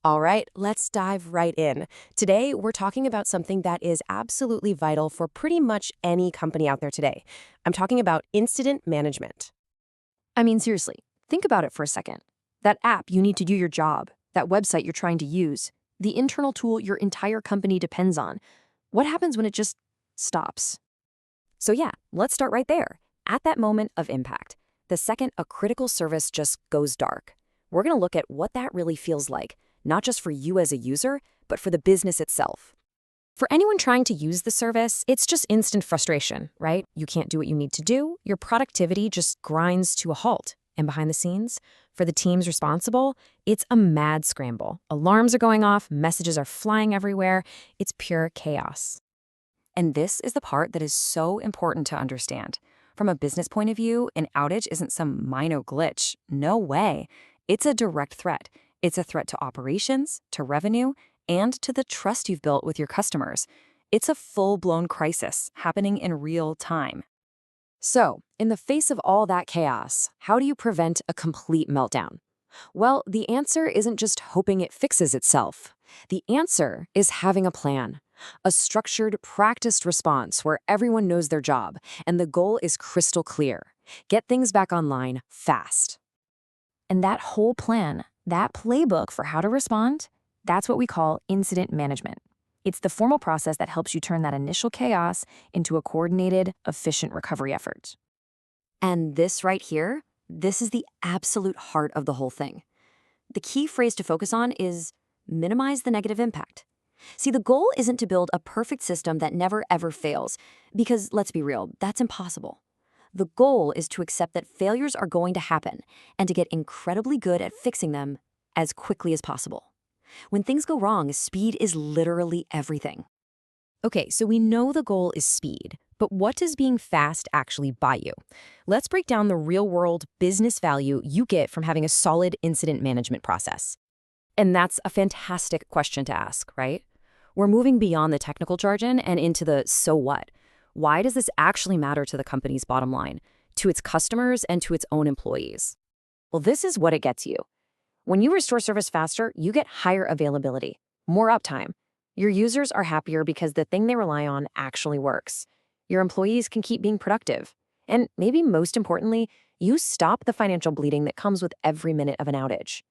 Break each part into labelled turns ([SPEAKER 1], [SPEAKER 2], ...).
[SPEAKER 1] All right, let's dive right in. Today, we're talking about something that is absolutely vital for pretty much any company out there today. I'm talking about incident management.
[SPEAKER 2] I mean, seriously, think about it for a second. That app you need to do your job, that website you're trying to use, the internal tool your entire company depends on. What happens when it just stops?
[SPEAKER 3] So yeah, let's start right there. At that moment of impact, the second a critical service just goes dark, we're going to look at what that really feels like, not just for you as a user, but for the business itself. For anyone trying to use the service, it's just instant frustration, right? You can't do what you need to do. Your productivity just grinds to a halt. And behind the scenes, for the teams responsible, it's a mad scramble. Alarms are going off, messages are flying everywhere. It's pure chaos. And this is the part that is so important to understand. From a business point of view, an outage isn't some minor glitch. No way. It's a direct threat. It's a threat to operations, to revenue, and to the trust you've built with your customers. It's a full-blown crisis happening in real time. So, in the face of all that chaos, how do you prevent a complete meltdown? Well, the answer isn't just hoping it fixes itself. The answer is having a plan. A structured, practiced response where everyone knows their job, and the goal is crystal clear. Get things back online fast.
[SPEAKER 2] And that whole plan, that playbook for how to respond, that's what we call incident management. It's the formal process that helps you turn that initial chaos into a coordinated, efficient recovery effort.
[SPEAKER 3] And this right here, this is the absolute heart of the whole thing. The key phrase to focus on is minimize the negative impact. See, the goal isn't to build a perfect system that never ever fails, because let's be real, that's impossible. The goal is to accept that failures are going to happen and to get incredibly good at fixing them as quickly as possible. When things go wrong, speed is literally everything.
[SPEAKER 1] Okay, so we know the goal is speed, but what does being fast actually buy you? Let's break down the real-world business value you get from having a solid incident management process. And that's a fantastic question to ask, right? We're moving beyond the technical jargon and into the so what. Why does this actually matter to the company's bottom line, to its customers, and to its own employees? Well, this is what it gets you. When you restore service faster, you get higher availability, more uptime. Your users are happier because the thing they rely on actually works. Your employees can keep being productive. And maybe most importantly, you stop the financial bleeding that comes with every minute of an outage.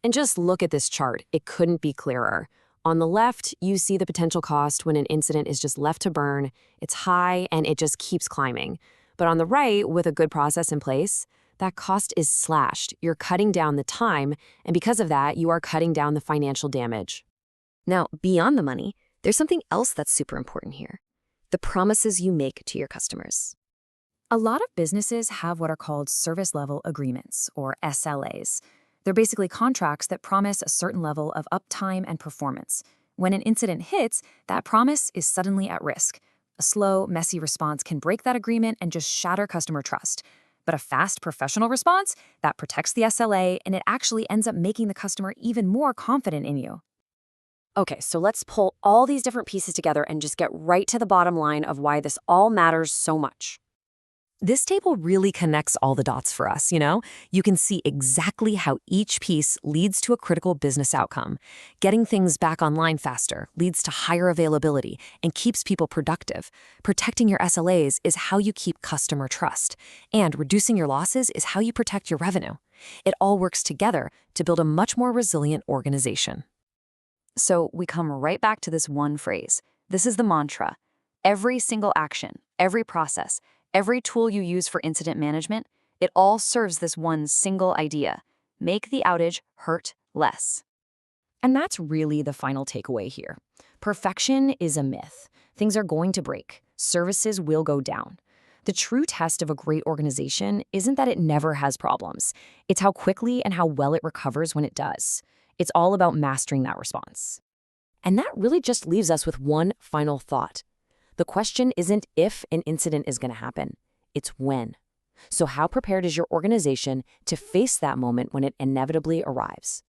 [SPEAKER 1] And just look at this chart. It couldn't be clearer. On the left, you see the potential cost when an incident is just left to burn. It's high and it just keeps climbing. But on the right, with a good process in place, that cost is slashed. You're cutting down the time, and because of that, you are cutting down the financial damage. Now, beyond the money, there's something else that's super important here. The promises you make to your customers. A lot of businesses have what are called service level agreements, or SLAs. They're basically contracts that promise a certain level of uptime and performance. When an incident hits, that promise is suddenly at risk. A slow, messy response can break that agreement and just shatter customer trust. But a fast, professional response, that protects the SLA, and it actually ends up making the customer even more confident in you. Okay, so let's pull all these different pieces together and just get right to the bottom line of why this all matters so much. This table really connects all the dots for us, you know? You can see exactly how each piece leads to a critical business outcome. Getting things back online faster leads to higher availability and keeps people productive. Protecting your SLAs is how you keep customer trust. And reducing your losses is how you protect your revenue. It all works together to build a much more resilient organization.
[SPEAKER 3] So we come right back to this one phrase. This is the mantra. Every single action, every process, every tool you use for incident management, it all serves this one single idea. Make the outage hurt less.
[SPEAKER 1] And that's really the final takeaway here. Perfection is a myth. Things are going to break. Services will go down. The true test of a great organization isn't that it never has problems. It's how quickly and how well it recovers when it does. It's all about mastering that response. And that really just leaves us with one final thought. The question isn't if an incident is going to happen, it's when. So how prepared is your organization to face that moment when it inevitably arrives?